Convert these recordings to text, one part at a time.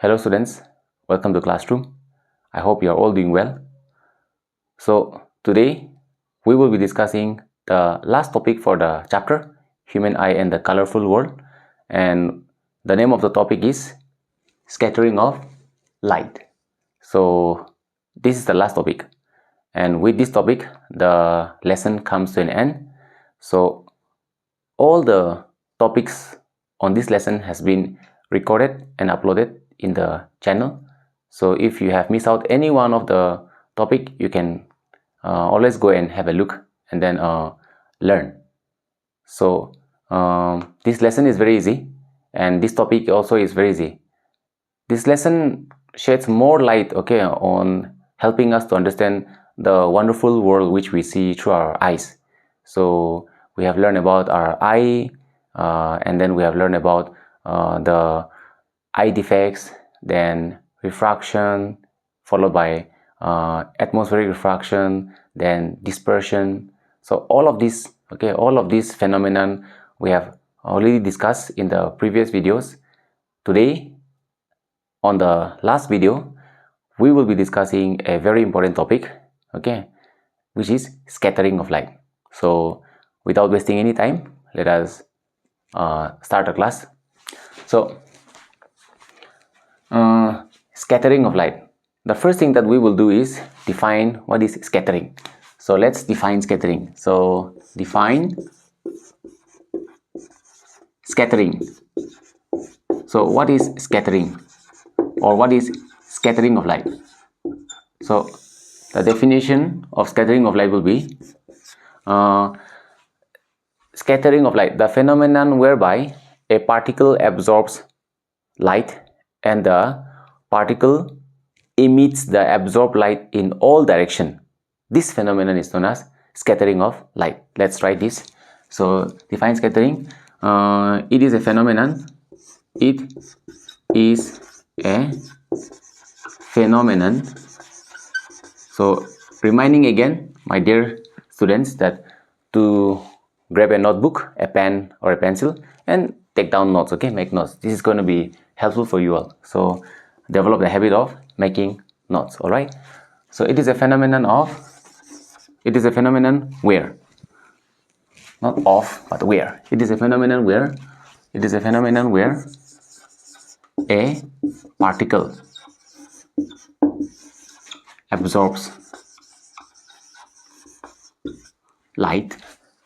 Hello students, welcome to classroom. I hope you are all doing well. So today we will be discussing the last topic for the chapter, Human Eye and the Colorful World, and the name of the topic is Scattering of Light. So this is the last topic, and with this topic the lesson comes to an end. So all the topics on this lesson has been recorded and uploaded in the channel. So if you have missed out any one of the topic, you can always go and have a look and then learn. So this lesson is very easy, and this topic also is very easy. This lesson sheds more light, okay, on helping us to understand the wonderful world which we see through our eyes. So we have learned about our eye, and then we have learned about the eye defects, then refraction, followed by atmospheric refraction, then dispersion. So all of this, okay, all of these phenomenon we have already discussed in the previous videos. Today, on the last video, we will be discussing a very important topic, okay, which is scattering of light. So without wasting any time, let us start the class. So scattering of light. The first thing that we will do is define what is scattering. So let's define scattering. So define scattering. So what is scattering, or what is scattering of light? So the definition of scattering of light will be scattering of light, the phenomenon whereby a particle absorbs light and the particle emits the absorbed light in all directions. This phenomenon is known as scattering of light. Let's try this. So define scattering. It is a phenomenon. It is a phenomenon. So reminding again, my dear students, that to grab a notebook, a pen or a pencil and take down notes, okay, make notes. This is going to be helpful for you all. So develop the habit of making notes. All right. So it is a phenomenon of, it is a phenomenon where, not of, but where. It is a phenomenon where, it is a phenomenon where a particle absorbs light,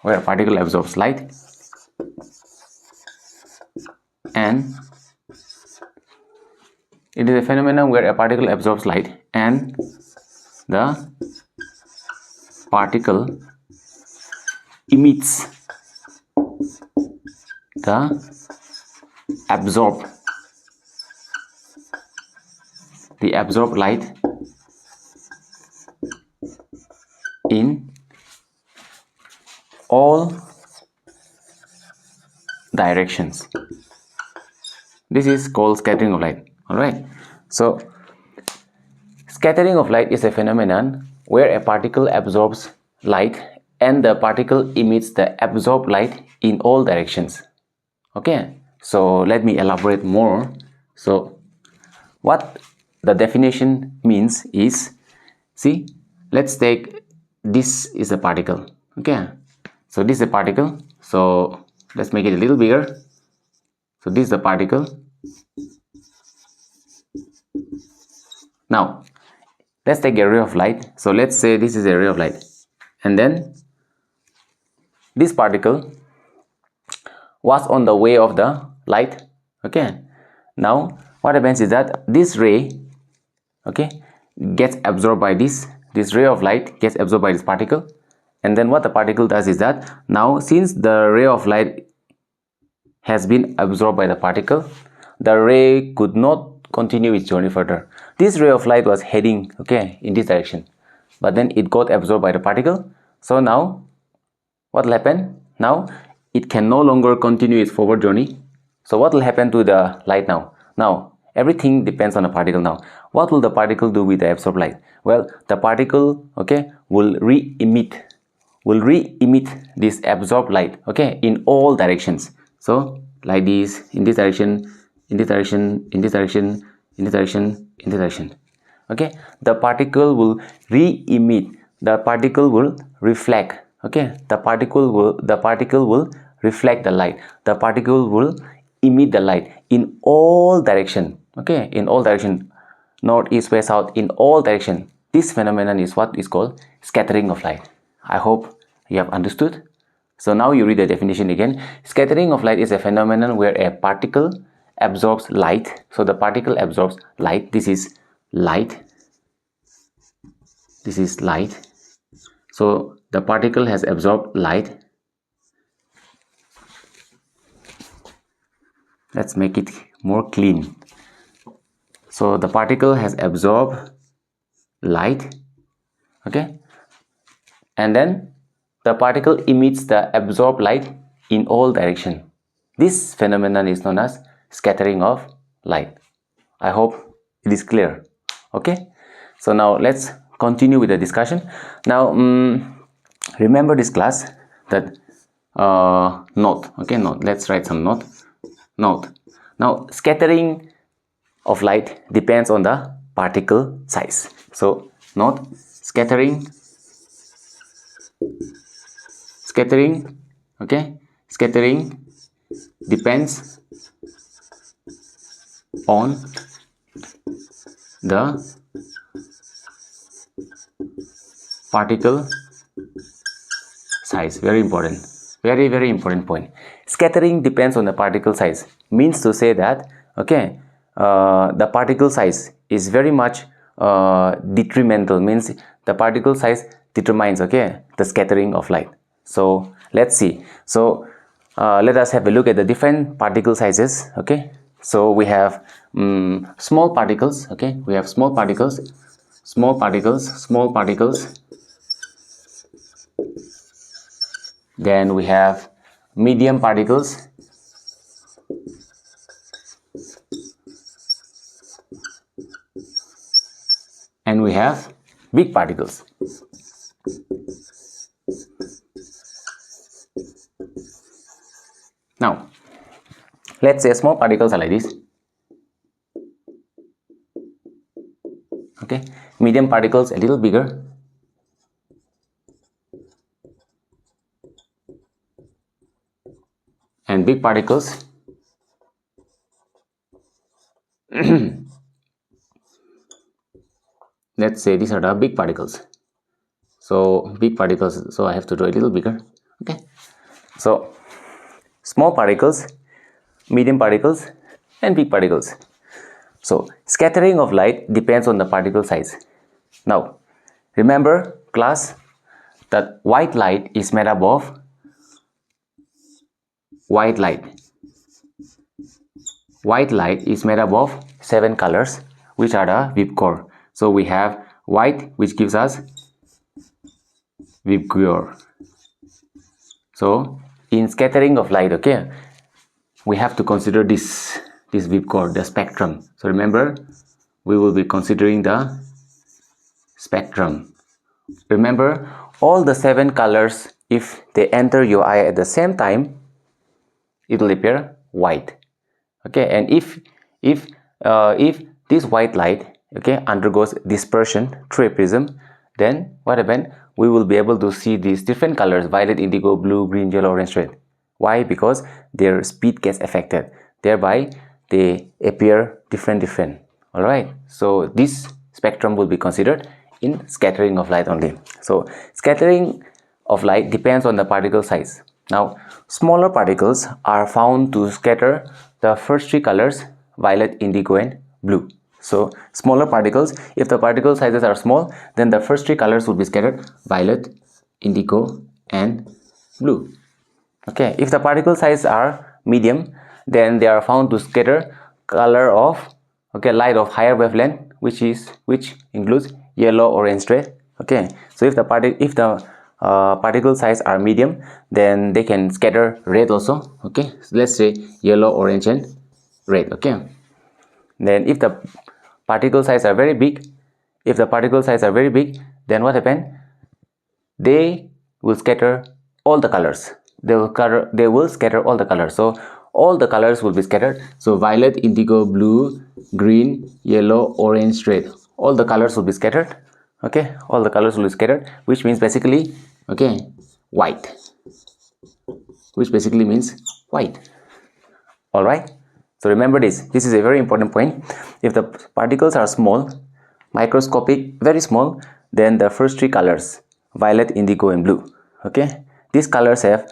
where a particle absorbs light, and it is a phenomenon where a particle absorbs light and the particle emits the absorbed light in all directions. This is called scattering of light. All right. So scattering of light is a phenomenon where a particle absorbs light and the particle emits the absorbed light in all directions. Okay. So let me elaborate more. So what the definition means is, see, let's take, this is a particle. Okay. So this is a particle. So let's make it a little bigger. So this is the particle. Now let's take a ray of light. So let's say this is a ray of light, and then this particle was on the way of the light. Okay. Now what happens is that this ray, okay, gets absorbed by this ray of light gets absorbed by this particle, and then what the particle does is that, now since the ray of light has been absorbed by the particle, the ray could not continue its journey further. This ray of light was heading, okay, in this direction, but then it got absorbed by the particle. So now what will happen? Now it can no longer continue its forward journey. So what will happen to the light now? Now everything depends on the particle. Now what will the particle do with the absorbed light? Well, the particle, okay, will re-emit this absorbed light, okay, in all directions. So like this, in this direction, in this direction, in this direction, in this direction, in this direction. Okay, the particle will re-emit, the particle will reflect. Okay, the particle will reflect the light, the particle will emit the light in all direction. Okay, in all direction, north, east, west, south, in all direction. This phenomenon is what is called scattering of light. I hope you have understood. So now you read the definition again. Scattering of light is a phenomenon where a particle absorbs light. So the particle absorbs light. This is light. This is light. So the particle has absorbed light. Let's make it more clean. So the particle has absorbed light. Okay. And then the particle emits the absorbed light in all direction. This phenomenon is known as scattering of light. I hope it is clear. Okay, so now let's continue with the discussion. Now remember this class that note. Okay, note. Let's write some note. Note. Now scattering of light depends on the particle size. So note, scattering, okay, scattering depends on the particle size. Very important, very important point. Scattering depends on the particle size means to say that, okay, the particle size is very much detrimental, means the particle size determines, okay, the scattering of light. So let's see. So let us have a look at the different particle sizes. Okay, so we have small particles. Okay, we have small particles. Then we have medium particles. And we have big particles. Now, let's say small particles are like this. Okay, medium particles a little bigger. And big particles let's say these are the big particles. So big particles, so I have to draw a little bigger. Okay, so small particles, medium particles, and big particles. So scattering of light depends on the particle size. Now remember class that white light is made up of white light is made up of 7 colors, which are the whipcore. So we have white, which gives us whipcore. So in scattering of light, okay, we have to consider this whipcore, the spectrum. So remember, we will be considering the spectrum. Remember, all the 7 colors, if they enter your eye at the same time, it will appear white. Okay, and if this white light, okay, undergoes dispersion through a prism, then what happens? We will be able to see these different colors: violet, indigo, blue, green, yellow, orange, red. Why? Because their speed gets affected, thereby they appear different. All right, so this spectrum will be considered in scattering of light only. So scattering of light depends on the particle size. Now smaller particles are found to scatter the first 3 colors: violet, indigo, and blue. So smaller particles, if the particle sizes are small, then the first 3 colors will be scattered: violet, indigo, and blue. Okay, if the particle size are medium, then they are found to scatter color of, okay, light of higher wavelength, which includes yellow, orange, red. Okay, so if the particle size are medium, then they can scatter red also. Okay, so let's say yellow, orange, and red. Okay, then if the particle size are very big, then what happens? They will scatter all the colors. They will scatter all the colors. So all the colors will be scattered. So violet, indigo, blue, green, yellow, orange, red, all the colors will be scattered. Okay, all the colors will be scattered, which means basically, okay, white, which basically means white. All right, so remember this is a very important point. If the particles are small, microscopic, very small, then the first three colors, violet, indigo and blue, okay, these colors have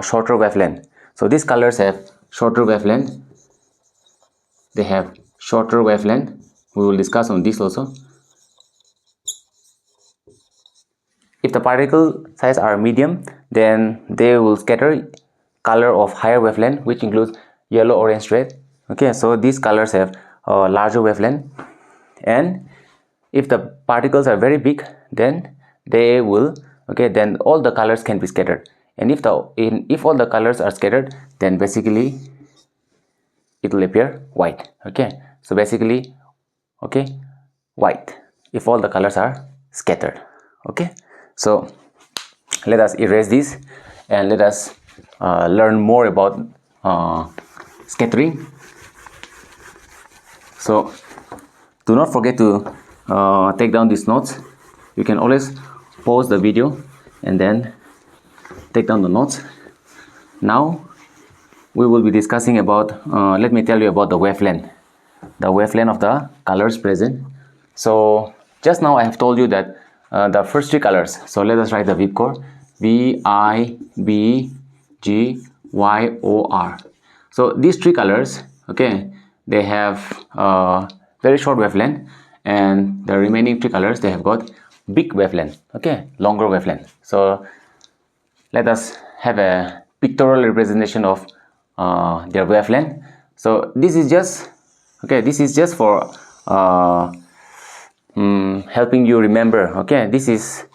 shorter wavelength. So these colors have shorter wavelength, they have shorter wavelength. We will discuss on this also. If the particle size are medium, then they will scatter color of higher wavelength, which includes yellow, orange, red. Okay, so these colors have larger wavelength. And if the particles are very big, then they will, okay, then all the colors can be scattered. And if all the colors are scattered, then basically it will appear white. Okay, so basically, okay, white if all the colors are scattered. Okay, so let us erase this and let us learn more about scattering. So do not forget to take down these notes. You can always pause the video and then take down the notes. Now we will be discussing about, let me tell you about the wavelength of the colors present. So just now I have told you that the first three colors, so let us write the VIP core, V, I, B, G, Y, O, R. So these three colors, okay, they have very short wavelength, and the remaining three colors, they have got big wavelength, okay, longer wavelength. So let us have a pictorial representation of their wavelength. So this is just, okay, this is just for helping you remember. Okay, these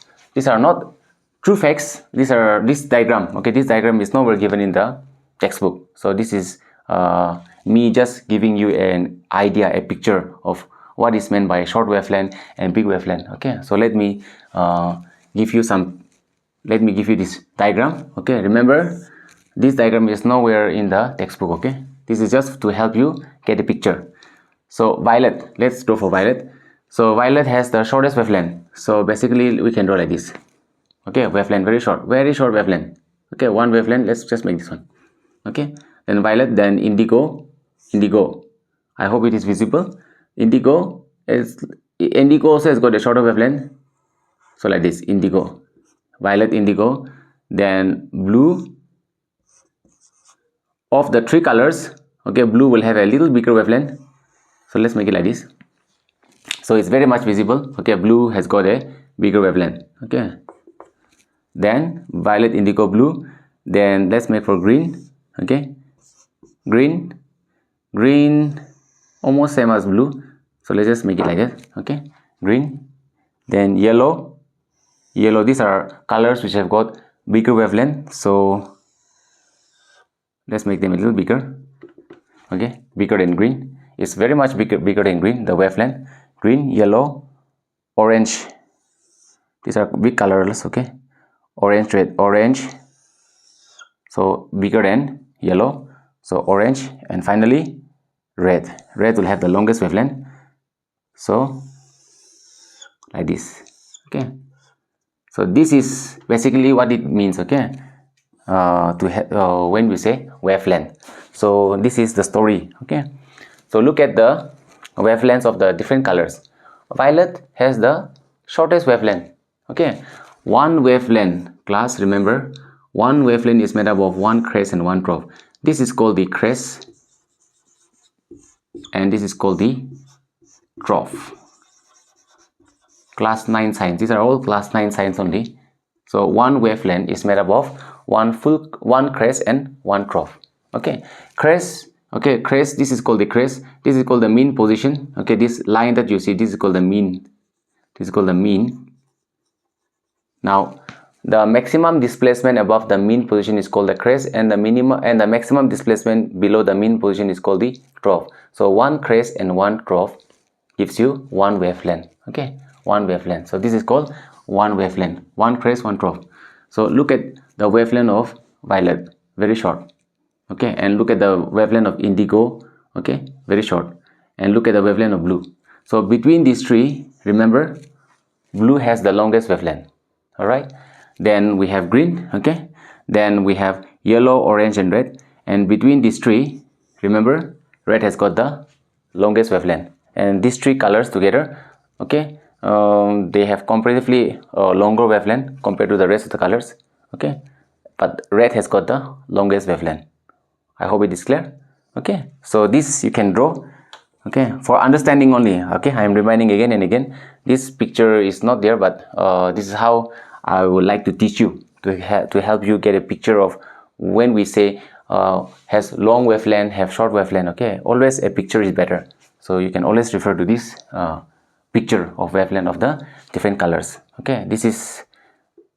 are not true facts. This diagram, okay, this diagram is nowhere given in the textbook. So this is me just giving you an idea, a picture of what is meant by short wavelength and big wavelength. Okay, so let me give you this diagram. Okay, remember this diagram is nowhere in the textbook. Okay, this is just to help you get a picture. So violet, let's go for violet. So violet has the shortest wavelength. So basically we can draw like this. Okay, wavelength, very short wavelength. Okay, one wavelength, let's just make this one. Okay, then violet, then indigo. I hope it is visible. Indigo also has got a shorter wavelength. So like this, indigo, violet, indigo, then blue. Of the three colors, okay, blue will have a little bigger wavelength. So let's make it like this. So it's very much visible. Okay, blue has got a bigger wavelength. Okay, then violet, indigo, blue. Then let's make for green. Okay, green almost same as blue. So let's just make it like that. Okay, green. Then yellow. These are colors which have got bigger wavelength. So let's make them a little bigger. Okay, bigger than green. It's very much bigger than green, the wavelength. Green, yellow, orange. These are big colors. Okay, orange, red, orange. So bigger than yellow. So orange, and finally red. Red will have the longest wavelength. So like this. Okay. So this is basically what it means. Okay. When we say wavelength. So this is the story. Okay. So look at the wavelengths of the different colors. Violet has the shortest wavelength. Okay. One wavelength, class, remember, one wavelength is made up of one crest and one trough. This is called the crest and this is called the trough. Class 9 science. These are all class 9 science only. So one wavelength is made up of one crest and one trough. Okay, crest. Okay, crest, this is called the crest. This is called the mean position. Okay, this line that you see, this is called the mean. This is called the mean. Now, the maximum displacement above the mean position is called the crest, and the minimum and the maximum displacement below the mean position is called the trough. So one crest and one trough gives you one wavelength. Okay, one wavelength. So this is called one wavelength. One crest, one trough. So look at the wavelength of violet. Very short. okay, and look at the wavelength of indigo, okay, very short, and look at the wavelength of blue. So between these three, remember, blue has the longest wavelength. All right, then we have green, okay, then we have yellow, orange, and red, and between these three, remember, red has got the longest wavelength, and these three colors together, okay, they have comparatively longer wavelength compared to the rest of the colors, okay, but red has got the longest wavelength. I hope it is clear. Okay, so this you can draw, okay, for understanding only. Okay, I am reminding again and again, this picture is not there, but this is how I would like to teach you to help you get a picture of when we say has long wavelength, have short wavelength. Okay, always a picture is better, so you can always refer to this picture of wavelength of the different colors. Okay, this is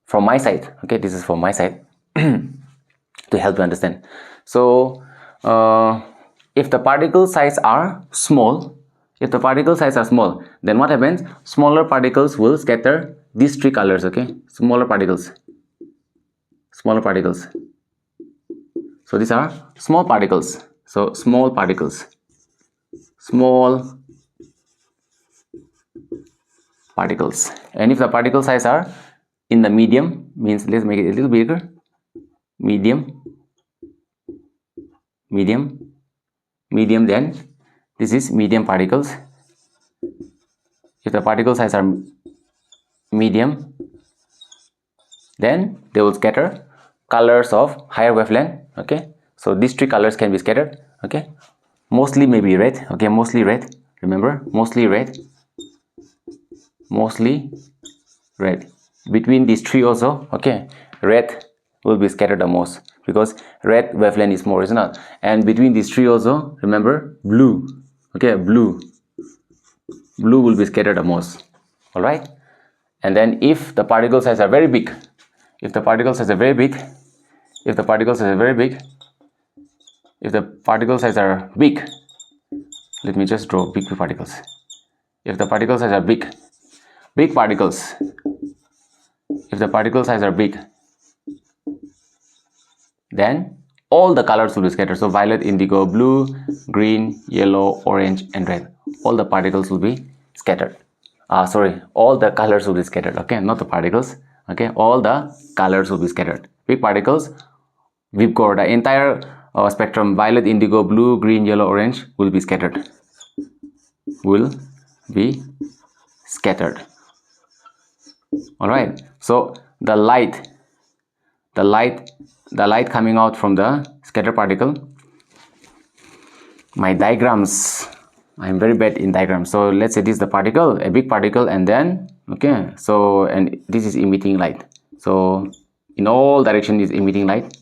from my side. Okay, this is from my side to help you understand. So if the particle size are small, then what happens? Smaller particles will scatter these three colors. Okay, smaller particles. So these are small particles. So small particles. And if the particle size are in the medium, means let's make it a little bigger. Medium, then this is medium particles. If the particle size are medium, then they will scatter colors of higher wavelength. Okay, so these three colors can be scattered. Okay, mostly maybe red. Okay, mostly red. Remember, mostly red. Between these three also, okay, red will be scattered the most because red wavelength is more, isn't it? And between these three also, remember, blue. Okay, blue will be scattered the most. All right, and then if the particle size are very big, if the particle size are very big, let me just draw big particles. If the particle size are big particles, if the particle size are big, then all the colors will be scattered. So violet, indigo, blue, green, yellow, orange, and red. All the particles will be scattered. All the colors will be scattered. Okay, not the particles. Okay, all the colors will be scattered. Big particles, we've got the entire spectrum: violet, indigo, blue, green, yellow, orange will be scattered. All right. So the light coming out from the scatter particle. My diagrams, I'm very bad in diagrams. So let's say this is the particle, a big particle, and then okay, so and this is emitting light. So in all direction is emitting light.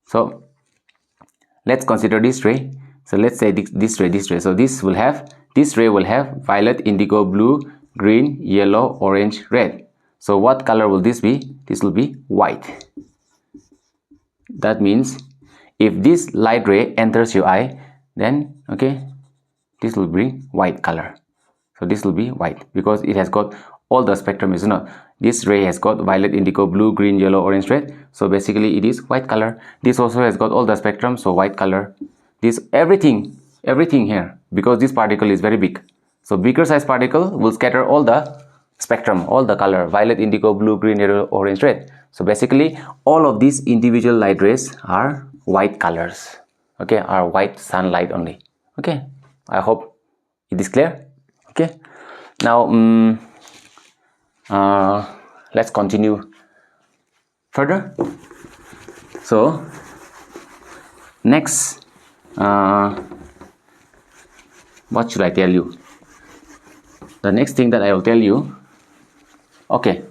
So let's consider this ray. So let's say this ray. So this ray will have violet, indigo, blue, green, yellow, orange, red. So what color will this be? This will be white. That means if this light ray enters your eye, then okay, this will bring white color. So this will be white because it has got all the spectrum, isn't it? This ray has got violet, indigo, blue, green, yellow, orange, red. So basically it is white color. This also has got all the spectrum, so white color. This everything here, because this particle is very big. So bigger size particle will scatter all the spectrum, all the color: violet, indigo, blue, green, yellow, orange, red. So basically all of these individual light rays are white colors. Okay, are white sunlight only. Okay, I hope it is clear. Okay, now let's continue further. So next, what should I tell you? The next thing that I will tell you, okay,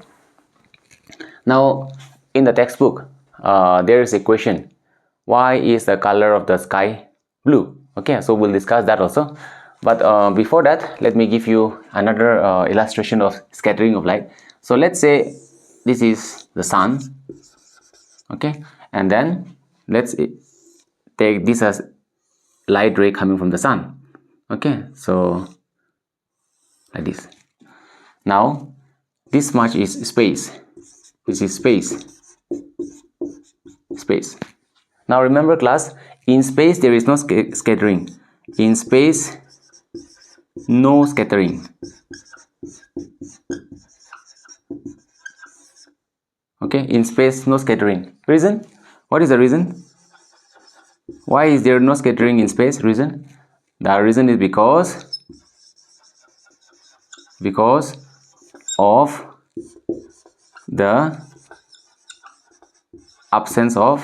now in the textbook there is a question: why is the color of the sky blue? Okay, so we'll discuss that also. But before that, let me give you another illustration of scattering of light. So let's say this is the sun, okay, and then let's take this as light ray coming from the sun. Okay, so like this. Now this much is space. This is space. space. Now remember class, in space there is no scattering. In space, no scattering. Okay, in space, no scattering. Reason? What is the reason? Why is there no scattering in space? Reason? The reason is because of the absence of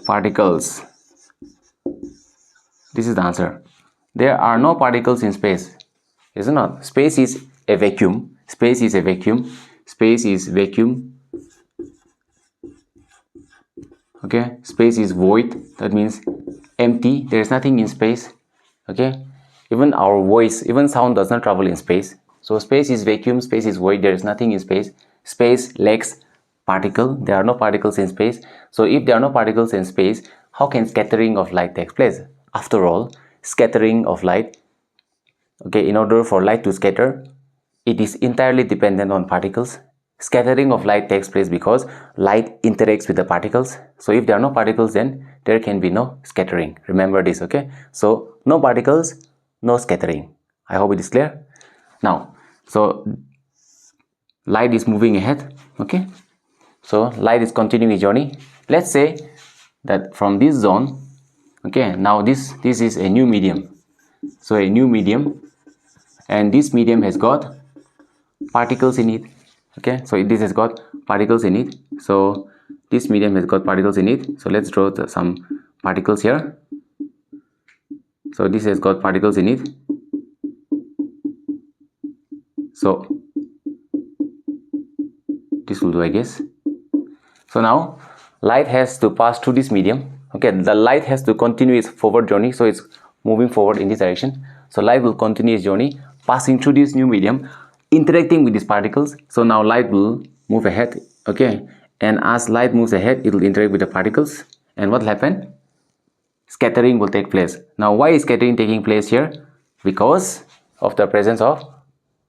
particles. This is the answer. There are no particles in space, is it not? Space is a vacuum. Space is a vacuum. Space is vacuum. Okay, space is void. That means empty. There is nothing in space. Okay, even our voice, even sound does not travel in space. So space is vacuum. Space is void. There is nothing in space. Space lacks particle. There are no particles in space. So if there are no particles in space, how can scattering of light take place? After all, scattering of light, okay, in order for light to scatter, it is entirely dependent on particles. Scattering of light takes place because light interacts with the particles. So if there are no particles, then there can be no scattering. Remember this, okay? So no particles, no scattering. I hope it is clear. Now, so light is moving ahead, okay? So light is continuing its journey. Let's say that from this zone, okay, now this is a new medium. So a new medium, and this medium has got particles in it. Okay, so this has got particles in it. So this medium has got particles in it. So let's draw some particles here. So this has got particles in it. So this will do, I guess. So now light has to pass through this medium. Okay, the light has to continue its forward journey. So it's moving forward in this direction. So light will continue its journey, passing through this new medium, interacting with these particles. So now light will move ahead. Okay, and as light moves ahead, it will interact with the particles. And what will happen? Scattering will take place. Now why is scattering taking place here? Because of the presence of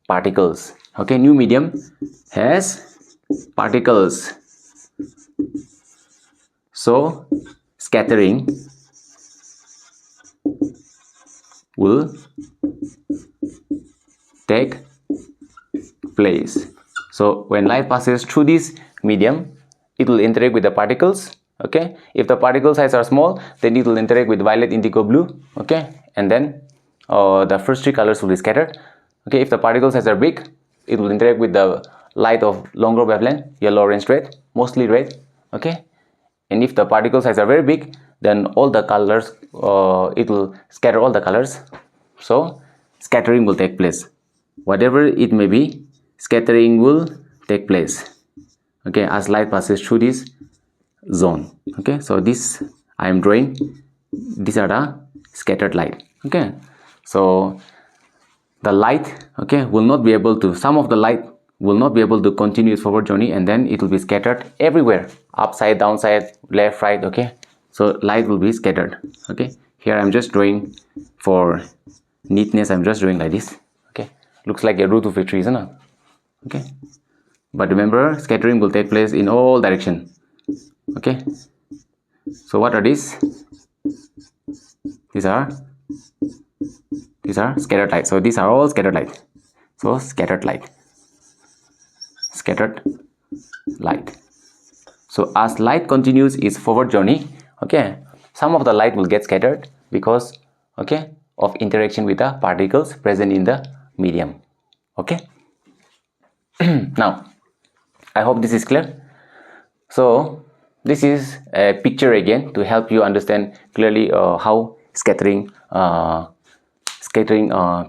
particles. Okay, new medium has particles. So scattering will take place. So when light passes through this medium, it will interact with the particles. Okay, if the particle size are small, then it will interact with violet, indigo, blue. Okay, and then the first three colors will be scattered. Okay, if the particle size are big, it will interact with the light of longer wavelength, yellow, orange, red, mostly red. Okay, and if the particle size are very big, then all the colors, it will scatter all the colors. So scattering will take place. Whatever it may be, scattering will take place. Okay, as light passes through this zone. Okay, so this I am drawing. These are the scattered light. Okay, so the light, okay, will not be able to, some of the light will not be able to continue its forward journey, and then it will be scattered everywhere, upside, downside, left, right. Okay, so light will be scattered. Okay, here I'm just drawing for neatness. I'm just drawing like this. Okay, looks like a root of a tree, isn't it? Okay, but remember, scattering will take place in all directions. Okay, so what are these? These are scattered light. So these are all scattered light. So scattered light. So as light continues its forward journey, okay, some of the light will get scattered because, okay, of interaction with the particles present in the medium. Okay. Now I hope this is clear. So this is a picture again to help you understand clearly how scattering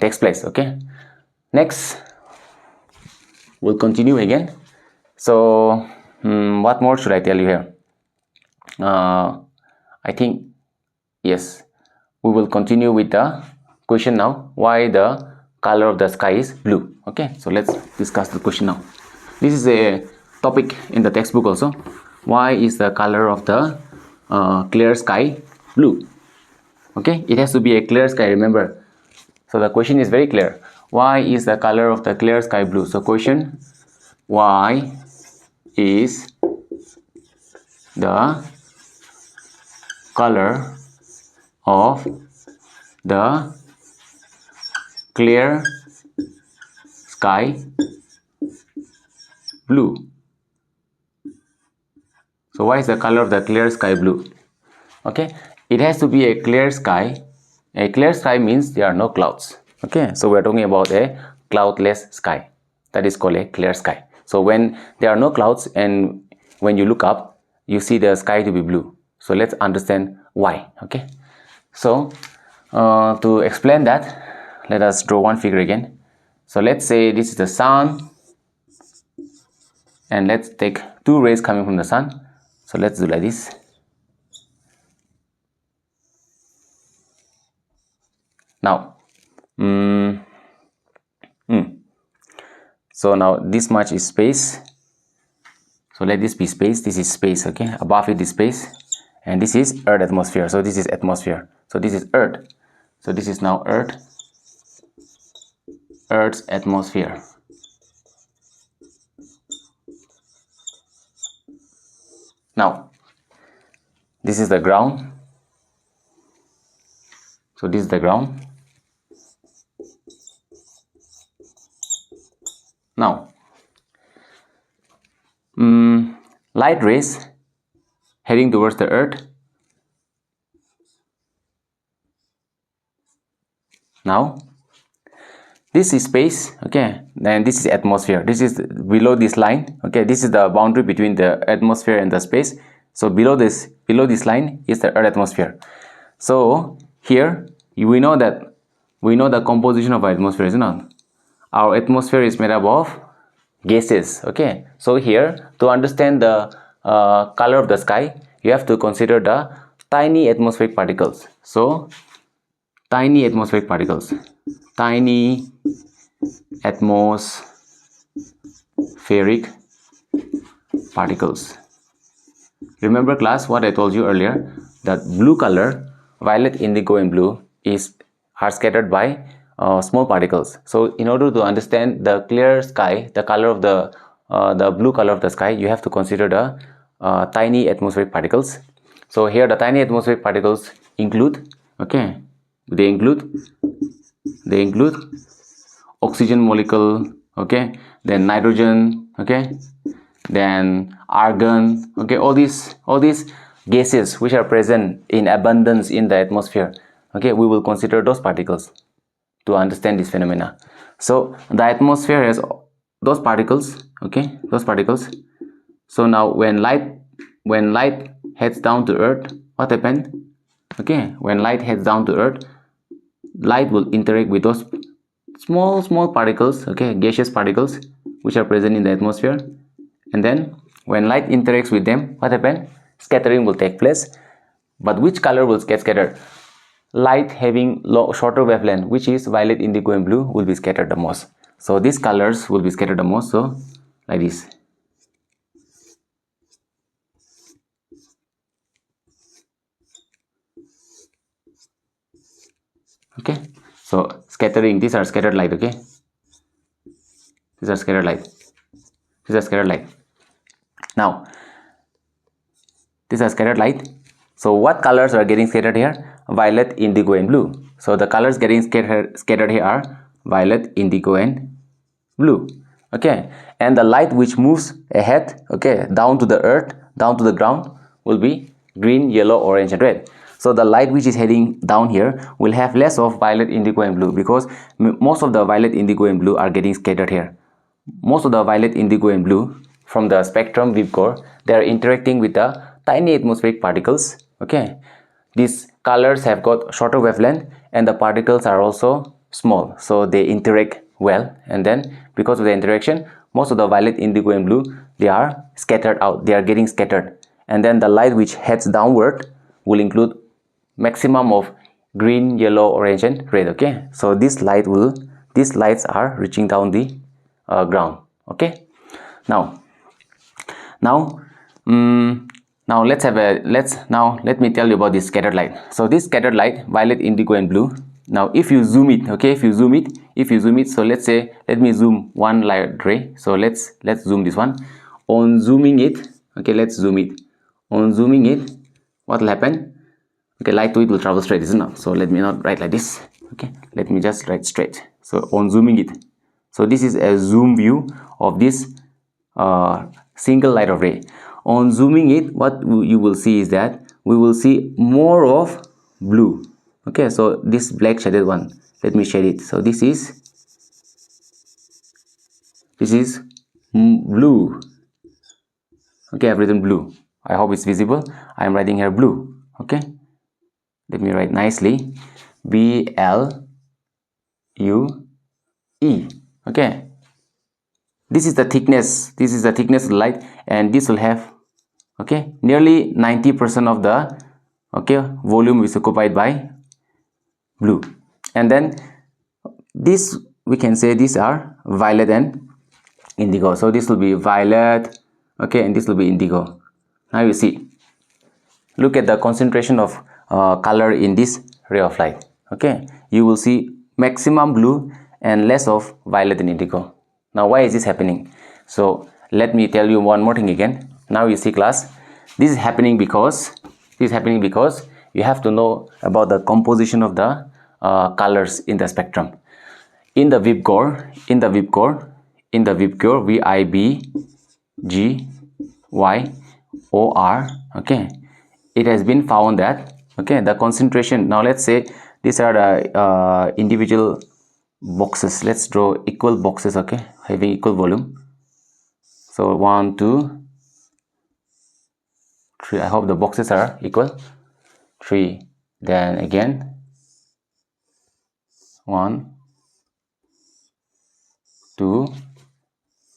takes place. Okay, next we'll continue again. So what more should I tell you here? I think, yes, we will continue with the question now. Why the color of the sky is blue? Okay, so let's discuss the question now. This is a topic in the textbook also. Why is the color of the clear sky blue? Okay, it has to be a clear sky, remember. So the question is very clear. Why is the color of the clear sky blue? So question, why is the color of the clear sky blue. So why is the color of the clear sky blue? Okay, it has to be a clear sky. A clear sky means there are no clouds. Okay, so we're talking about a cloudless sky. That is called a clear sky. So when there are no clouds and when you look up, you see the sky to be blue. So let's understand why. Okay, so to explain that, let us draw one figure again. So let's say this is the sun, and let's take two rays coming from the sun. So let's do like this. Now so now this much is space, so let this be space. This is space. Okay, above it is space, and this is earth atmosphere. So this is atmosphere, so this is earth, so this is now earth's atmosphere. Now this is the ground, so this is the ground. Now light rays heading towards the earth. Now this is space. Okay, then this is atmosphere. This is below this line. Okay, this is the boundary between the atmosphere and the space. So below this line is the earth atmosphere. So here we know the composition of our atmosphere, is not? Our atmosphere is made up of gases. Okay, so here to understand the color of the sky, you have to consider the tiny atmospheric particles. So tiny atmospheric particles, tiny atmospheric particles. Remember class, what I told you earlier, that blue color, violet, indigo and blue are scattered by small particles. So in order to understand the clear sky, the color of the blue color of the sky, you have to consider the tiny atmospheric particles. So here the tiny atmospheric particles include, okay, they include oxygen molecule, okay, then nitrogen, okay, then argon, okay, all these gases which are present in abundance in the atmosphere. Okay, we will consider those particles to understand this phenomena. So the atmosphere has those particles. Okay, those particles. So now when light heads down to earth, what happened? Okay, when light heads down to earth, light will interact with those small particles, okay, gaseous particles which are present in the atmosphere, and then when light interacts with them, what happened? Scattering will take place. But which color will get scattered? Light having shorter wavelength, which is violet, indigo and blue, will be scattered the most. So these colors will be scattered the most. So like this. Okay, so scattering, these are scattered light. Okay, these are scattered light, these are scattered light. Now these are scattered light. So what colors are getting scattered here? Violet, indigo and blue. So the colors getting scattered here are violet, indigo and blue. Okay, and the light which moves ahead, okay, down to the earth, down to the ground, will be green, yellow, orange and red. So the light which is heading down here will have less of violet, indigo and blue, because most of the violet, indigo and blue are getting scattered here. Most of the violet, indigo and blue from the spectrum wave core, they are interacting with the tiny atmospheric particles. Okay, these colors have got shorter wavelength and the particles are also small, so they interact well, and then because of the interaction, most of the violet, indigo and blue, they are scattered out, they are getting scattered, and then the light which heads downward will include maximum of green, yellow, orange and red. Okay, so these lights are reaching down the ground. Okay, now let me tell you about this scattered light. So this scattered light, violet, indigo and blue, now if you zoom it, okay, if you zoom it, so let's say, let me zoom one light ray. So let's zoom this one. On zooming it, okay, let's zoom it. On zooming it, what will happen? Okay, light to it will travel straight, isn't it? So let me not write like this. Okay, let me just write straight. So on zooming it, so this is a zoom view of this single light of ray. On zooming it, what you will see is that we will see more of blue. Okay, so this black shaded one, let me shade it. So this is blue. Okay, I've written blue. I hope it's visible. I'm writing here blue. Okay, let me write nicely. BLUE. Okay, this is the thickness. This is the thickness of the light, and this will have, okay, nearly 90% of the, okay, volume is occupied by blue. And then this, we can say these are violet and indigo. So this will be violet, okay, and this will be indigo. Now you see, look at the concentration of color in this ray of light. Okay, you will see maximum blue and less of violet and indigo. Now why is this happening? So let me tell you one more thing again. Now you see, class, this is happening because you have to know about the composition of the colors in the spectrum. In the VIP core, VIBGYOR, okay, it has been found that, okay, the concentration, now let's say these are the individual boxes. Let's draw equal boxes, okay, having equal volume. So 1, 2, 3. I hope the boxes are equal. 3, then again 1, 2.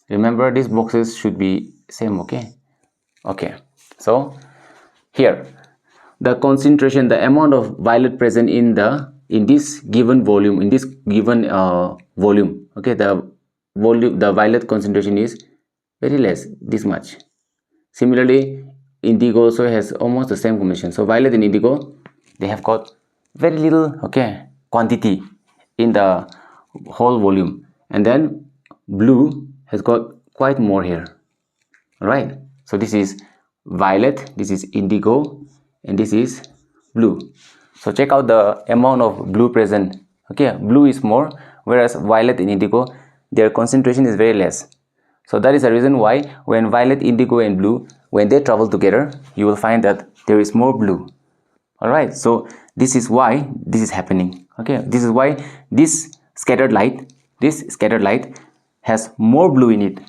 Remember, these boxes should be same. Okay, so here the concentration, the amount of violet present in this given volume, volume, okay, the violet concentration is very less, this much. Similarly, indigo also has almost the same combination. So violet and indigo, they have got very little, okay, quantity in the whole volume, and then blue has got quite more here. All right, so this is violet, this is indigo, and this is blue. So check out the amount of blue present. Okay, blue is more, whereas violet and indigo, their concentration is very less. So that is the reason why when violet, indigo and blue, when they travel together, you will find that there is more blue. All right, so this is why this is happening. Okay, this is why this scattered light has more blue in it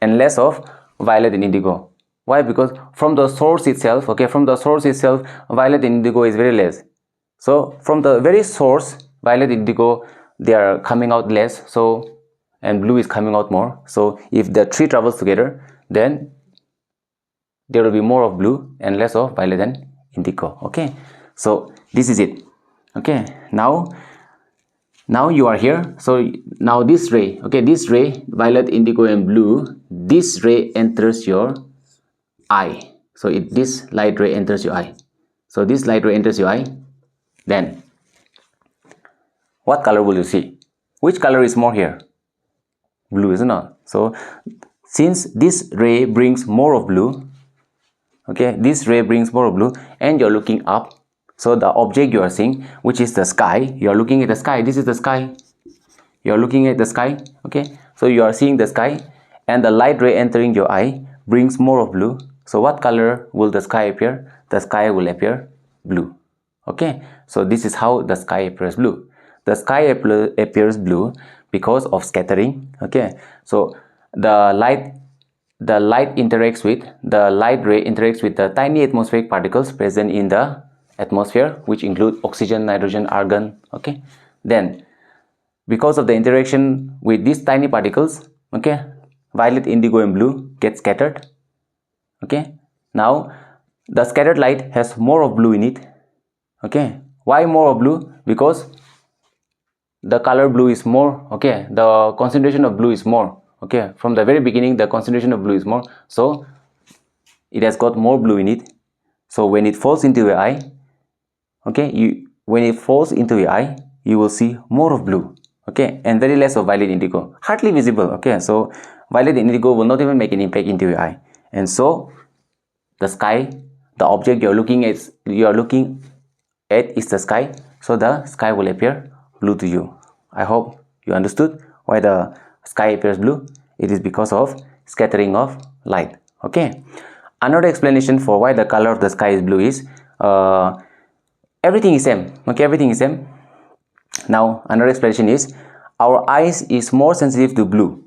and less of violet and indigo. Why? Because from the source itself, okay, violet and indigo is very less. So from the very source, violet and indigo, they are coming out less, so, and blue is coming out more. So if the three travels together, then there will be more of blue and less of violet and indigo. Okay, so this is it. Okay, now you are here. So now this ray, okay, this ray, violet, indigo and blue, this ray enters your eye. So this light ray enters your eye. So this light ray enters your eye, then what color will you see? Which color is more here? Blue, isn't it? So since this ray brings more of blue, okay, this ray brings more of blue, and you're looking up, so the object you are seeing, which is the sky, you are looking at the sky. This is the sky. You are looking at the sky. Okay, so you are seeing the sky, and the light ray entering your eye brings more of blue. So what color will the sky appear? The sky will appear blue. Okay, so this is how the sky appears blue. The sky appears blue because of scattering. Okay, so the light ray interacts with the tiny atmospheric particles present in the atmosphere, which include oxygen, nitrogen, argon. Okay, then because of the interaction with these tiny particles, okay, violet, indigo and blue get scattered. Okay, now the scattered light has more of blue in it. Okay, why more of blue? Because the color blue is more. Okay, the concentration of blue is more. Okay, from the very beginning the concentration of blue is more, so it has got more blue in it. So when it falls into your eye, okay, when it falls into your eye, you will see more of blue, okay, and very less of violet, indigo, hardly visible. Okay, so violet and indigo will not even make an impact into your eye. And so the sky, the object you are looking 8 is the sky, so the sky will appear blue to you. I hope you understood why the sky appears blue. It is because of scattering of light. Okay. Another explanation for why the color of the sky is blue is everything is same. Okay, everything is same. Now another explanation is our eyes is more sensitive to blue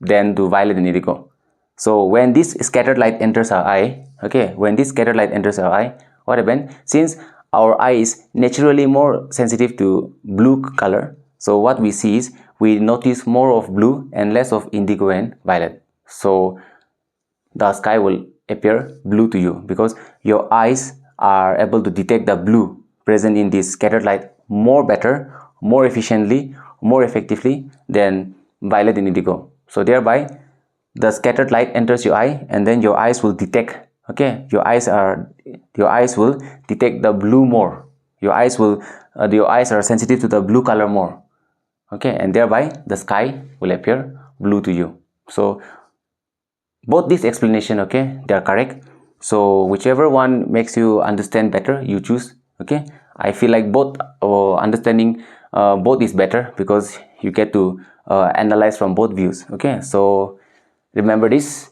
than to violet and indigo. So when this scattered light enters our eye, okay, when this scattered light enters our eye, what happens? Since our eye is naturally more sensitive to blue color, so what we see is we notice more of blue and less of indigo and violet. So the sky will appear blue to you because your eyes are able to detect the blue present in this scattered light more better, more efficiently, more effectively than violet and indigo. So thereby the scattered light enters your eye and then your eyes will detect, okay, your eyes will detect the blue more. Your eyes are sensitive to the blue color more, okay, and thereby the sky will appear blue to you. So both this explanation, okay, they are correct. So whichever one makes you understand better, you choose. Okay, I feel like both understanding both is better because you get to analyze from both views. Okay, so remember this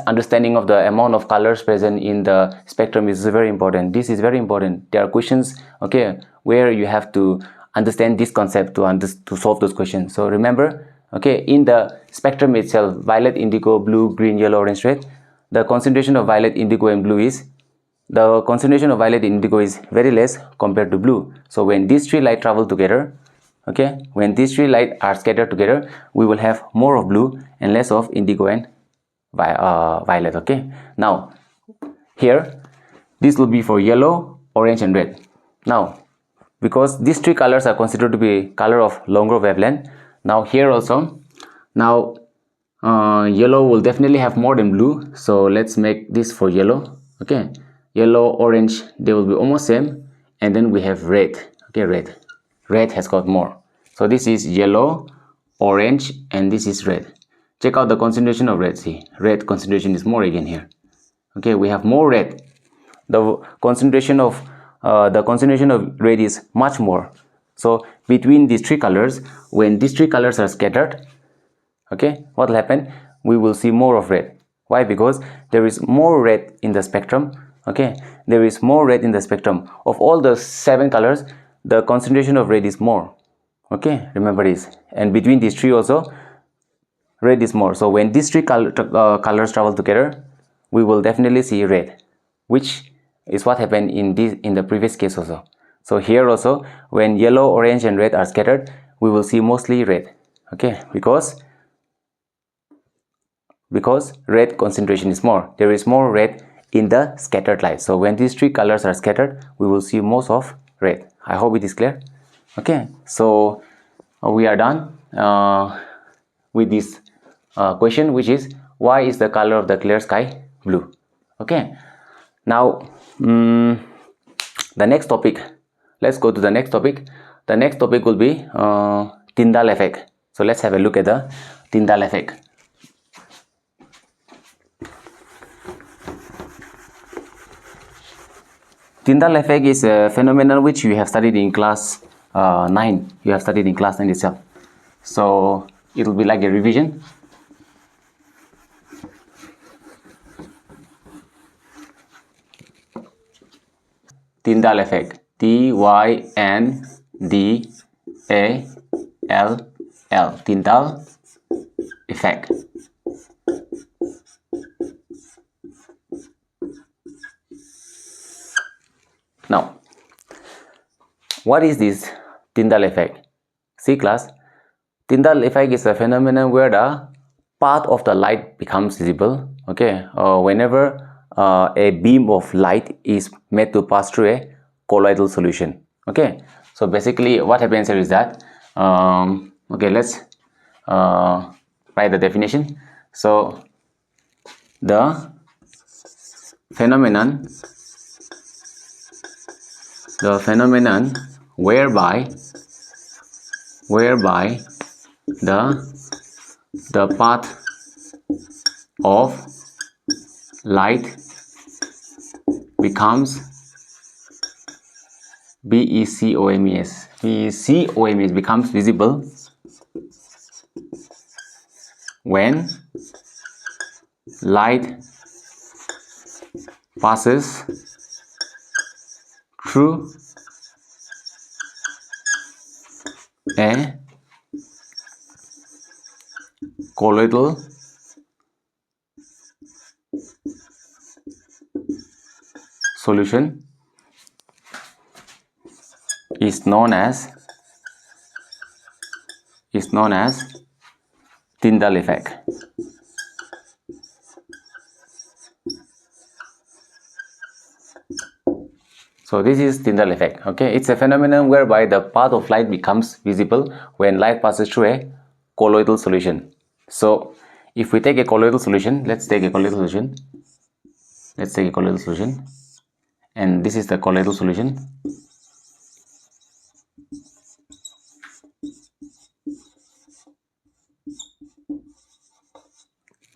understanding of the amount of colors present in the spectrum is very important. This is very important. There are questions, okay, where you have to understand this concept to solve those questions. So remember, okay, in the spectrum itself, violet, indigo, blue, green, yellow, orange, red, the concentration of violet, indigo and blue is very less compared to blue. So when these three light travel together, okay, when these three light are scattered together, we will have more of blue and less of indigo and violet. Okay, now here this will be for yellow, orange and red. Now because these three colors are considered to be color of longer wavelength, now here also, now yellow will definitely have more than blue, so let's make this for yellow. Okay, yellow, orange, they will be almost same, and then we have red. Okay, red has got more. So this is yellow, orange and this is red. Check out the concentration of red. See, red concentration is more again here. Okay, we have more red. The concentration of red is much more. So between these three colors, when these three colors are scattered, okay, what will happen? We will see more of red. Why? Because there is more red in the spectrum. Okay, there is more red in the spectrum. Of all the 7 colors, the concentration of red is more. Okay, remember this. And between these three also, red is more. So when these three colors travel together, we will definitely see red, which is what happened in the previous case also. So here also, when yellow, orange and red are scattered, we will see mostly red. Okay, because red concentration is more. There is more red in the scattered light. So when these three colors are scattered, we will see most of red. I hope it is clear. Okay, so we are done with this question, which is why is the color of the clear sky blue? Okay, now the next topic, let's go to the next topic. The next topic will be Tyndall effect. So let's have a look at the Tyndall effect. Tyndall effect is a phenomenon which you have studied in class 9. You have studied in class 9 itself. So it will be like a revision. Tyndall effect. T-Y-N-D-A-L-L. Tyndall effect. Now, what is this Tyndall effect? See class, Tyndall effect is a phenomenon where the path of the light becomes visible. Okay, whenever a beam of light is made to pass through a colloidal solution. Okay, so basically what happens here is that okay, let's write the definition. So the phenomenon whereby the path of light becomes BeCOMeS. BeCOMeS becomes visible when light passes through a colloidal solution is known as Tyndall effect. So this is Tyndall effect. Okay, it's a phenomenon whereby the path of light becomes visible when light passes through a colloidal solution. So if we take a colloidal solution, let's take a colloidal solution. And this is the colloidal solution.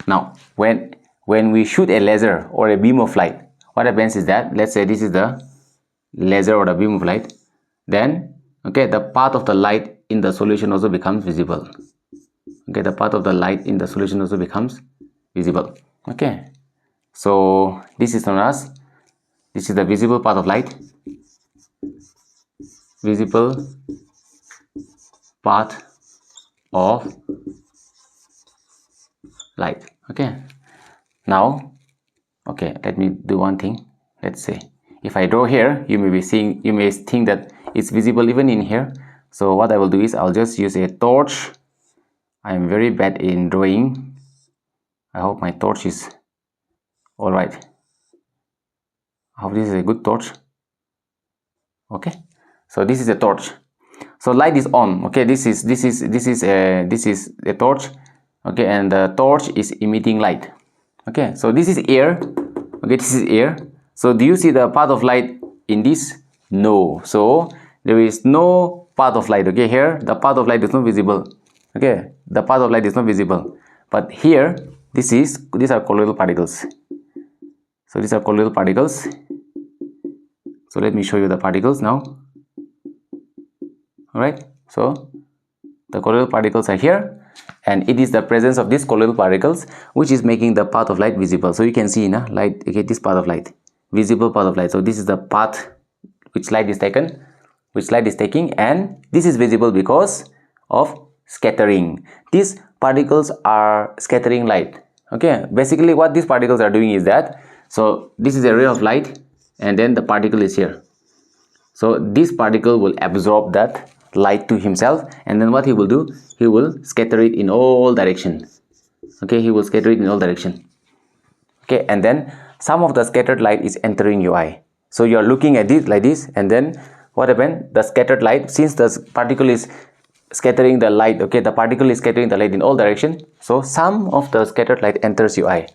Now when we shoot a laser or a beam of light, what happens is that, let's say this is the laser or the beam of light, then okay, the path of the light in the solution also becomes visible. Okay, the path of the light in the solution also becomes visible. Okay, so this is known as, this is the visible path of light, visible path of light. Okay, now okay, let me do one thing. Let's say if I draw here, you may think that it's visible even in here. So what I will do is I'll just use a torch. I'm very bad in drawing. I hope my torch is all right. I hope this is a good torch. Okay, so this is a torch. So light is on. Okay, this is a torch. Okay, and the torch is emitting light. Okay, so this is air. Okay, this is air. So do you see the path of light in this? No. So there is no path of light. Okay, here the path of light is not visible. Okay, the path of light is not visible. But here, these are colloidal particles. So these are colloidal particles. So let me show you the particles now. Alright, so the colloidal particles are here, and it is the presence of these colloidal particles which is making the path of light visible. So you can see light, okay, this path of light, visible path of light. So this is the path which light is taking, and this is visible because of scattering. These particles are scattering light. Okay, basically what these particles are doing is that, so this is a ray of light and then the particle is here. So this particle will absorb that light to himself, and then what he will do, he will scatter it in all directions. Okay, he will scatter it in all directions. Okay, and then some of the scattered light is entering your eye. So you are looking at it like this, and then what happened, the scattered light, since the particle is scattering the light, okay, the particle is scattering the light in all directions, so some of the scattered light enters your eye,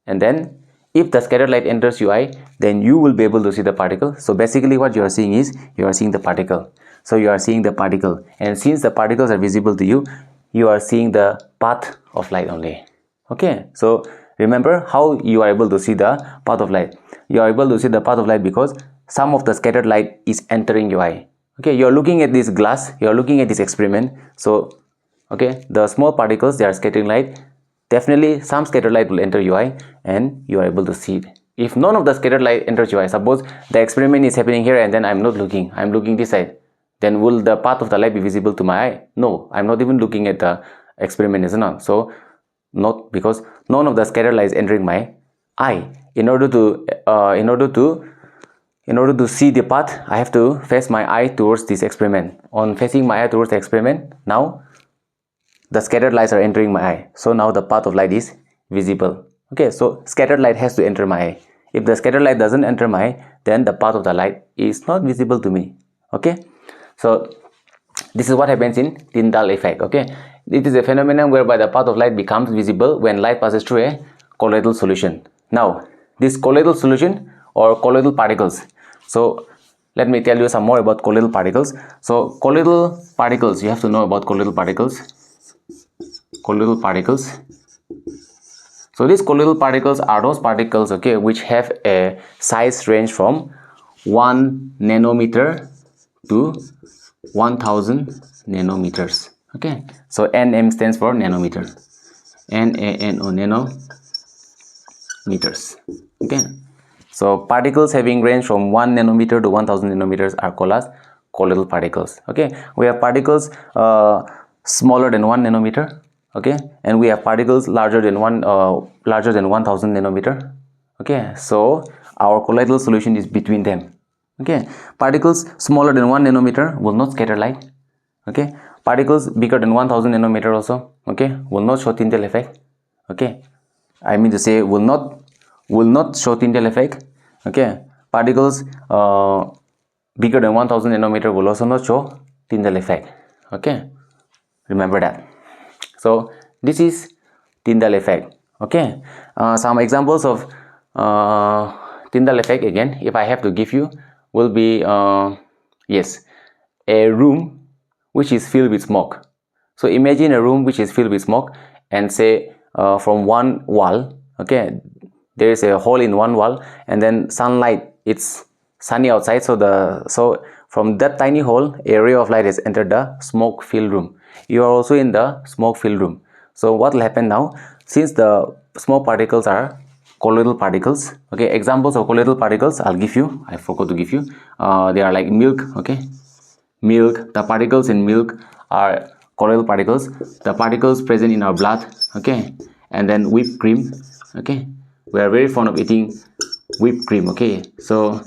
and then if the scattered light enters your eye, then you will be able to see the particle. So basically what you are seeing is, you are seeing the particle. So you are seeing the particle, and since the particles are visible to you, you are seeing the path of light only. Okay, so remember how you are able to see the path of light. You are able to see the path of light because some of the scattered light is entering your eye. Okay, you are looking at this glass, you are looking at this experiment. So okay, the small particles, they are scattering light. Definitely some scattered light will enter your eye and you are able to see it. If none of the scattered light enters your eye, suppose the experiment is happening here and then I'm not looking, I'm looking this side, then will the path of the light be visible to my eye? No, I'm not even looking at the experiment, isn't it? So not, because none of the scattered light is entering my eye. In order to see the path, I have to face my eye towards this experiment. On facing my eye towards the experiment, now the scattered lights are entering my eye. So now the path of light is visible. Okay, so scattered light has to enter my eye. If the scattered light doesn't enter my eye, then the path of the light is not visible to me. Okay, so this is what happens in Tyndall effect. Okay, it is a phenomenon whereby the path of light becomes visible when light passes through a colloidal solution. Now this colloidal solution or colloidal particles. So let me tell you some more about colloidal particles. So colloidal particles, you have to know about colloidal particles. Colloidal particles. So these colloidal particles are those particles, okay, which have a size range from 1 nanometer to 1000 nanometers. Okay, so nm stands for nanometer, nano, nanometers. Okay, so particles having range from 1 nanometer to 1000 nanometers are called as colloidal particles. Okay, we have particles smaller than 1 nanometer. Okay, and we have particles larger than 1000 nanometer. Okay, so our colloidal solution is between them. Okay, particles smaller than 1 nanometer will not scatter light. Okay, particles bigger than 1000 nanometer also, okay, will not show Tyndall effect. Okay, I mean to say will not show Tyndall effect. Okay, particles bigger than 1000 nanometer will also not show Tyndall effect. Okay, remember that. So this is Tyndall effect. Okay, some examples of Tyndall effect again, if I have to give you, will be yes, a room which is filled with smoke. So imagine a room which is filled with smoke, and say from one wall, okay, there is a hole in one wall, and then sunlight, it's sunny outside, so from that tiny hole a ray of light has entered the smoke filled room. You are also in the smoke filled room. So what will happen now, since the smoke particles are colloidal particles, okay, examples of colloidal particles I'll give you, I forgot to give you. They are like milk. Okay, milk, the particles in milk are colloidal particles. The particles present in our blood, okay, and then whipped cream. Okay, we are very fond of eating whipped cream. Okay, so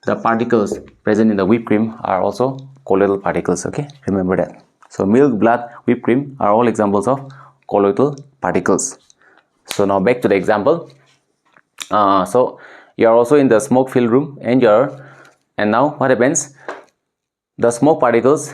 the particles present in the whipped cream are also colloidal particles. Okay, remember that. So milk, blood, whipped cream are all examples of colloidal particles. So now back to the example. So you are also in the smoke filled room, and now what happens, the smoke particles,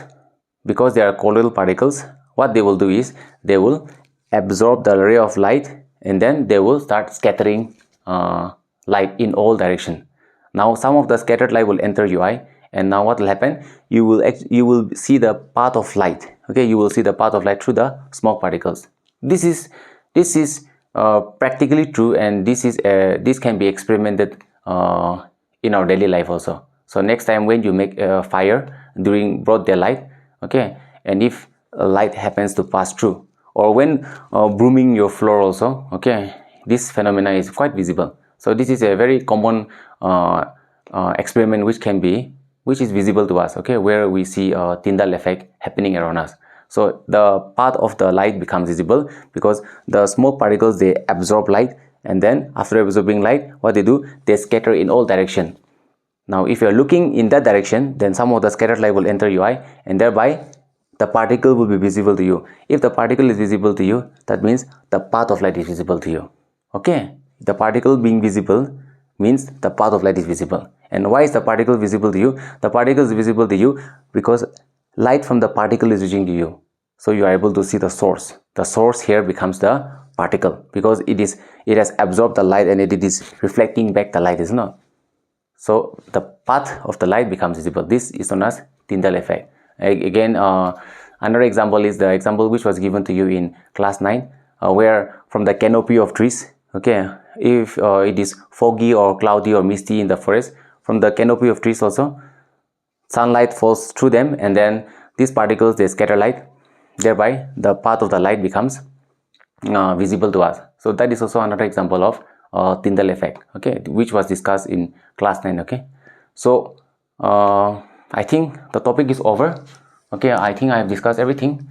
because they are colloidal particles, what they will do is they will absorb the ray of light, and then they will start scattering light in all direction. Now some of the scattered light will enter your eye, and now what will happen, you will see the path of light. Okay, you will see the path of light through the smoke particles. This is practically true, and this can be experimented in our daily life also. So next time when you make a fire during broad daylight, okay, and if light happens to pass through, or when brooming your floor also, okay, this phenomena is quite visible. So this is a very common experiment which is visible to us, okay, where we see a Tyndall effect happening around us. So the path of the light becomes visible because the smoke particles, they absorb light, and then after absorbing light, what they do, they scatter in all direction. Now if you are looking in that direction, then some of the scattered light will enter your eye, and thereby the particle will be visible to you. If the particle is visible to you, that means the path of light is visible to you. Okay, the particle being visible means the path of light is visible. And why is the particle visible to you? The particle is visible to you because light from the particle is reaching to you, so you are able to see the source. The source here becomes the particle because it has absorbed the light, and it is reflecting back the light, is not. So the path of the light becomes visible. This is known as Tyndall effect. Again, another example is the example which was given to you in class 9, where from the canopy of trees, okay, if it is foggy or cloudy or misty in the forest, from the canopy of trees also, sunlight falls through them, and then these particles, they scatter light, thereby the path of the light becomes visible to us. So that is also another example of Tyndall effect, okay, which was discussed in class 9. Okay, so I think the topic is over. Okay, I think I have discussed everything.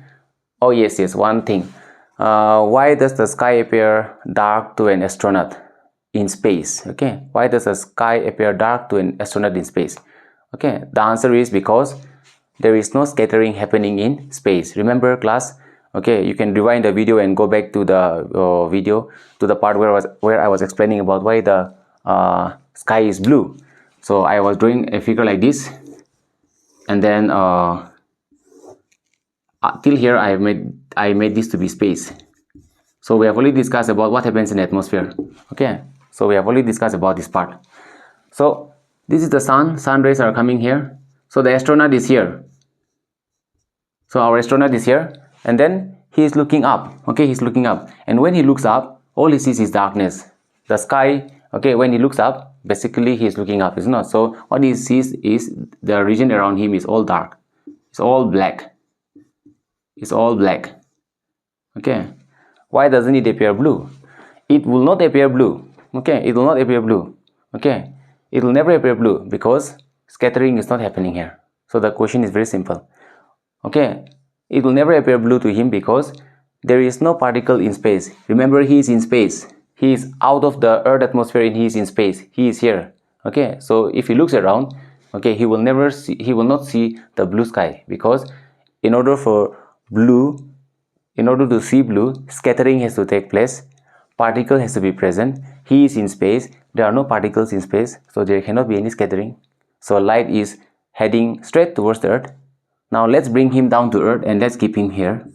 Oh yes, one thing. Why does the sky appear dark to an astronaut in space? Okay, why does the sky appear dark to an astronaut in space? Okay, the answer is because there is no scattering happening in space. Remember class? Okay, you can rewind the video and go back to the video, to the part where I was explaining about why the sky is blue. So I was drawing a figure like this, and then till here I made this to be space. So we have already discussed about what happens in the atmosphere. Okay, so we have already discussed about this part. So this is the sun rays are coming here. So the astronaut is here. So our astronaut is here, and then he is looking up. Okay, he's looking up, and when he looks up, all he sees is darkness. The sky, okay, when he looks up, basically he is looking up, is not? So what he sees is the region around him is all dark, it's all black, it's all black. Okay, why doesn't it appear blue? It will not appear blue. Okay, it will not appear blue. Okay, it will never appear blue because scattering is not happening here. So the question is very simple. Okay, it will never appear blue to him because there is no particle in space. Remember, he is in space, he is out of the earth atmosphere and he is in space, he is here. Okay, so if he looks around, okay, he will not see the blue sky, because in order to see blue, scattering has to take place, particle has to be present. He is in space, there are no particles in space, so there cannot be any scattering. So light is heading straight towards the earth. Now let's bring him down to earth and let's keep him here.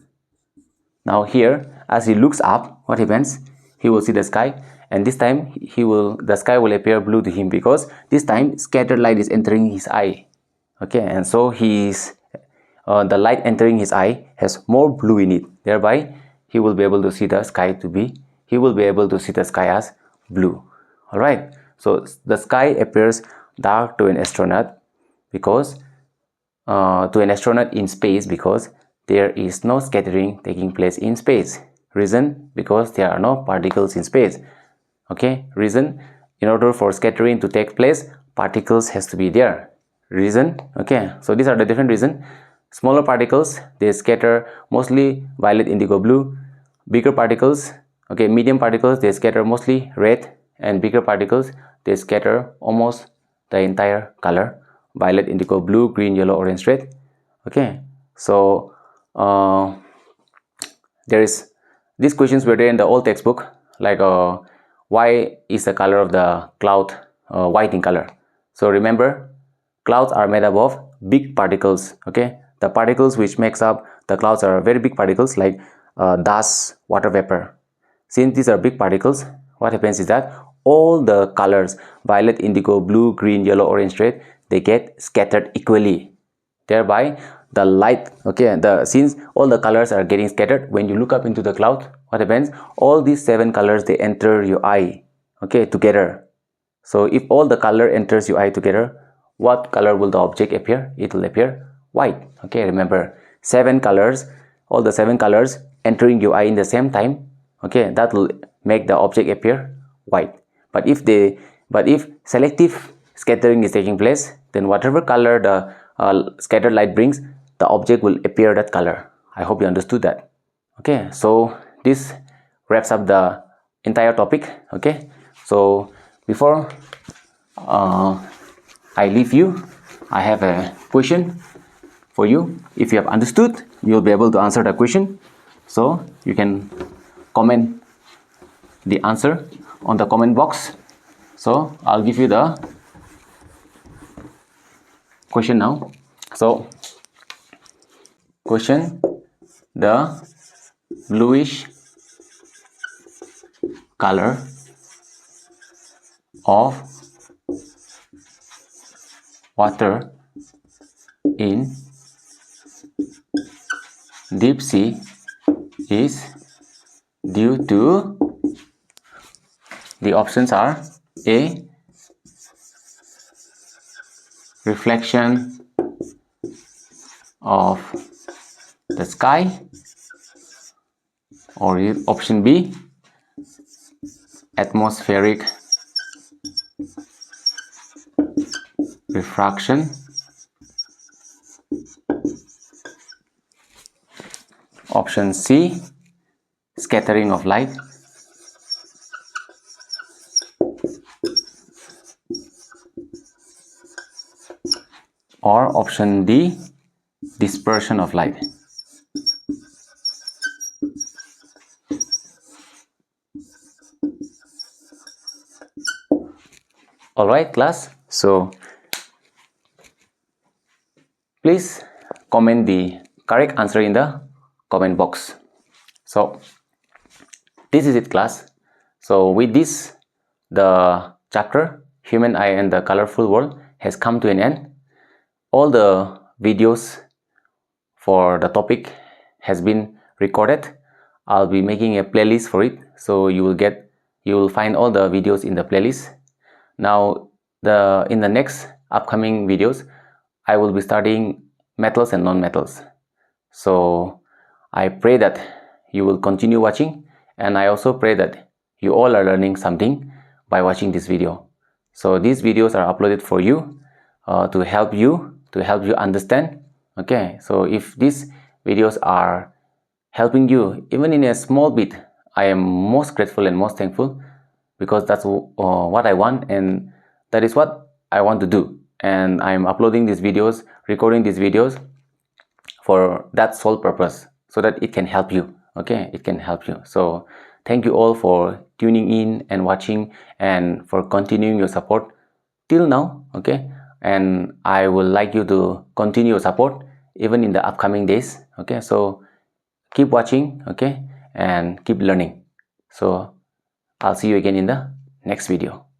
Now here, as he looks up, what happens? He will see the sky, and this time the sky will appear blue to him because this time scattered light is entering his eye. Okay, and so the light entering his eye has more blue in it. Thereby, he will be able to see the sky as blue. All right. So the sky appears dark to an astronaut in space because there is no scattering taking place in space. Reason, because there are no particles in space. Okay, reason, in order for scattering to take place, particles has to be there. Reason, okay, so these are the different reasons. Smaller particles, they scatter mostly violet, indigo, blue. Bigger particles, okay, medium particles, they scatter mostly red, and bigger particles, they scatter almost the entire color: violet, indigo, blue, green, yellow, orange, red. Okay, so these questions were there in the old textbook, like why is the color of the cloud white in color? So remember, clouds are made up of big particles. Okay, the particles which makes up the clouds are very big particles, like dust, water vapor. Since these are big particles, what happens is that all the colors, violet, indigo, blue, green, yellow, orange, red, they get scattered equally. Thereby the light, okay, since all the colors are getting scattered, when you look up into the cloud, what happens? All these 7 colors, they enter your eye, okay, together. So if all the color enters your eye together, what color will the object appear? It will appear white. Okay, remember, 7 colors, all the 7 colors entering your eye in the same time, okay, that will make the object appear white. But if selective scattering is taking place, then whatever color the scattered light brings, the object will appear that color. I hope you understood that. Okay, so this wraps up the entire topic. Okay, so before I leave you, I have a question for you. If you have understood, you'll be able to answer the question. So you can comment the answer on the comment box. So I'll give you the question now. So question: the bluish color of water in deep sea is due to, the options are: A, reflection of the sky, or option B, atmospheric refraction, option C, scattering of light, or option D, dispersion of light. Alright class, so please comment the correct answer in the comment box. So this is it class. So with this, the chapter Human Eye and the Colorful World has come to an end. All the videos for the topic has been recorded. I'll be making a playlist for it, so you will find all the videos in the playlist. Now in the next upcoming videos, I will be studying metals and non-metals. So I pray that you will continue watching, and I also pray that you all are learning something by watching this video. So these videos are uploaded for you to help you understand. Okay, so if these videos are helping you even in a small bit, I am most grateful and most thankful, because that's what I want, and that is what I want to do. And I'm uploading these videos, recording these videos for that sole purpose, so that it can help you. Okay, it can help you. So thank you all for tuning in and watching, and for continuing your support till now. Okay, and I would like you to continue your support even in the upcoming days. Okay, so keep watching, okay, and keep learning. So I'll see you again in the next video.